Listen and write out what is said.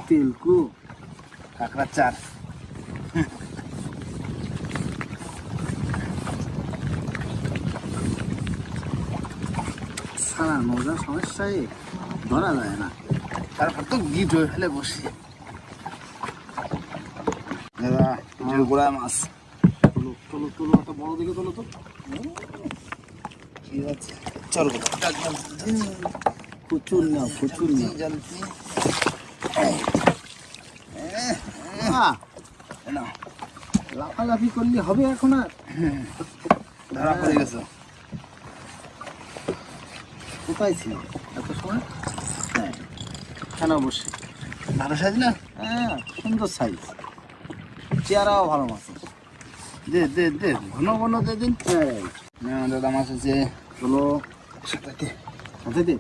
তেলকু কাঁকড়া চার। সারা মজা সমস্যায় ধরা যায় না, তারপর তো গিট হয়ে ফেলে বসি। দাদা গোড়া মাছ তোলো তোলো তোলো, একটা বড় দিকে তোলো তো। ঠিক আছে চল, প্রচুর নাও প্রচুর জলদি। লাফালাফি করলে হবে এখন আর? ধরা পড়ে গেছে। কোথায় ছিল এত সময়? হ্যাঁ কেন বসে, ভালো সাইজ না? হ্যাঁ সুন্দর সাইজ, চেহারাও ভালো মাছ। দে দে দে ঘন ঘন দে দিন। হ্যাঁ দাদা মাছ আছে, চলো সাথে দে।